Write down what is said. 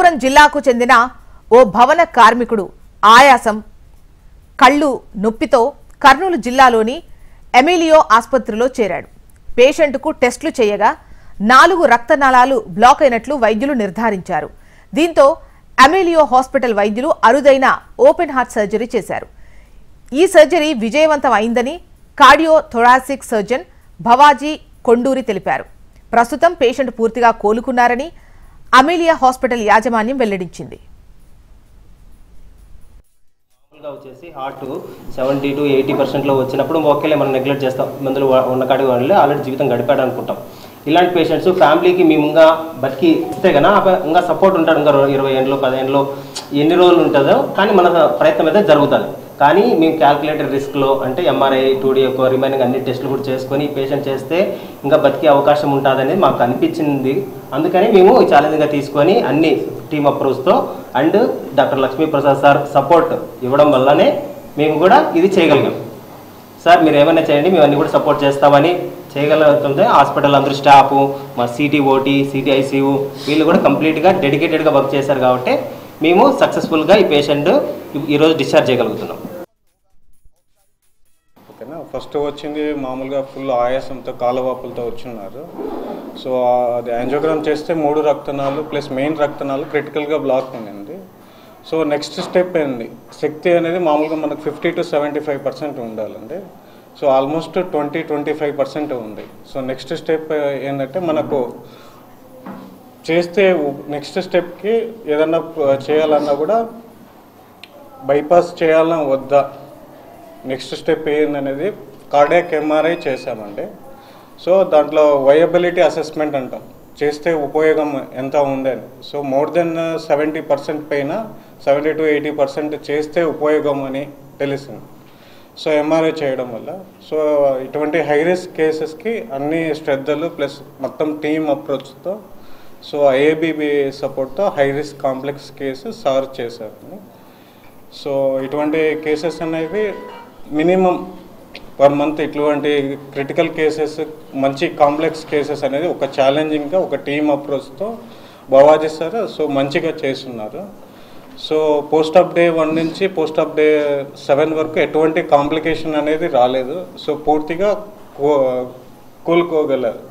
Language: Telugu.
అనంతపురం జిల్లాకు చెందిన ఓ భవన కార్మికుడు ఆయాసం కళ్ళు నొప్పితో కర్నూలు జిల్లాలోని ఎమిలియో ఆసుపత్రిలో చేరాడు. పేషెంట్కు టెస్టులు చేయగా 4 రక్తనాళాలు బ్లాక్ అయినట్లు వైద్యులు నిర్ధారించారు. దీంతో ఎమిలియో హాస్పిటల్ వైద్యులు అరుదైన ఓపెన్ హార్ట్ సర్జరీ చేశారు. ఈ సర్జరీ విజయవంతం అయిందని కార్డియో థొరాసిక్ సర్జన్ భవాజీ కొండూరి తెలిపారు. ప్రస్తుతం పేషెంట్ పూర్తిగా కోలుకున్నారని అమిలియా హాస్పిటల్ యాజమాన్యం వెల్లడించింది. వచ్చేసి హార్ట్ 70 to 80% వచ్చినప్పుడు ఓకేలే మనం నెగ్లెక్ట్ చేస్తాం, మందులు ఉన్న కాడికి వాళ్ళు ఆల్రెడీ జీవితం గడిపాడు అనుకుంటాం. ఇలాంటి పేషెంట్స్ ఫ్యామిలీకి మేము ఇంకా బతికి ఇస్తే కన్నా ఇంకా సపోర్ట్ ఉంటాడు. ఇంకా 20 ఏళ్ళు 10 ఏళ్ళు ఎన్ని రోజులు ఉంటుందో కానీ మన ప్రయత్నం అయితే జరుగుతుంది. కానీ మేము క్యాల్కులేటెడ్ రిస్క్లో అంటే ఎంఆర్ఐ 2D రిమైనింగ్ అన్ని టెస్టులు కూడా చేసుకొని పేషెంట్ చేస్తే ఇంకా బతికే అవకాశం ఉంటుందని మాకు అనిపించింది. అందుకని మేము ఛాలెంజ్గా తీసుకొని అన్ని టీమ్ అప్రోచ్తో and doctor Lakshmiprasad sir support ఇవ్వడం వల్లనే మేము కూడా ఇది చేయగలిగాం. సార్ మీరు ఏమైనా చేయండి, మేము అన్ని కూడా సపోర్ట్ చేస్తామని చేయగలుగుతుంటే హాస్పిటల్ అందరూ స్టాఫ్ మా CT/OT CT/ICU వీళ్ళు కూడా కంప్లీట్గా డెడికేటెడ్గా వర్క్ చేశారు కాబట్టి మేము సక్సెస్ఫుల్గా ఈ పేషెంట్ ఈరోజు డిశ్చార్జ్ చేయగలుగుతున్నాం. ఓకేనా, ఫస్ట్ వచ్చింది మామూలుగా ఫుల్ ఆయాసంతో కాలవాపులతో వచ్చిన్నారు. సో అది యాంజియోగ్రామ్ చేస్తే 3 రక్తనాళాలు ప్లస్ మెయిన్ రక్తనాళాలు క్రిటికల్గా బ్లాక్ ఉండింది. సో నెక్స్ట్ స్టెప్ ఏంది, శక్తి అనేది మామూలుగా మనకు 50 to 75% ఉండాలండి. సో ఆల్మోస్ట్ 20-25% ఉంది. సో నెక్స్ట్ స్టెప్ ఏంటంటే మనకు చేస్తే నెక్స్ట్ స్టెప్కి ఏదన్నా చేయాలన్నా కూడా బైపాస్ చేయాలన్నా వద్దా, నెక్స్ట్ స్టెప్ ఏందనేది కార్డియాక్ MRI చేశామండి. సో దాంట్లో వయబిలిటీ అసెస్మెంట్ అంటాం, చేస్తే ఉపయోగం ఎంత ఉందని. సో మోర్ దెన్ 70% పైన 70 to 80% చేస్తే ఉపయోగం అని తెలిసింది. సో MRI చేయడం వల్ల సో ఇటువంటి హై రిస్క్ కేసెస్కి అన్ని శ్రద్ధలు ప్లస్ మొత్తం టీమ్ అప్రోచ్తో సో IABB సపోర్ట్తో high risk complex case solve చేశారు. సో ఇటువంటి కేసెస్ అనేవి మినిమం పర్ మంత్ ఇటువంటి క్రిటికల్ కేసెస్ మంచి కాంప్లెక్స్ కేసెస్ అనేది ఒక ఛాలెంజింగ్గా ఒక టీమ్ అప్రోచ్తో భవాజీ సార్ సో మంచిగా చేస్తున్నారు. సో పోస్ట్ ఆఫ్ డే 1 నుంచి పోస్ట్ ఆఫ్ డే 7 వరకు ఎటువంటి కాంప్లికేషన్ అనేది రాలేదు. సో పూర్తిగా కోలుకోగలరు.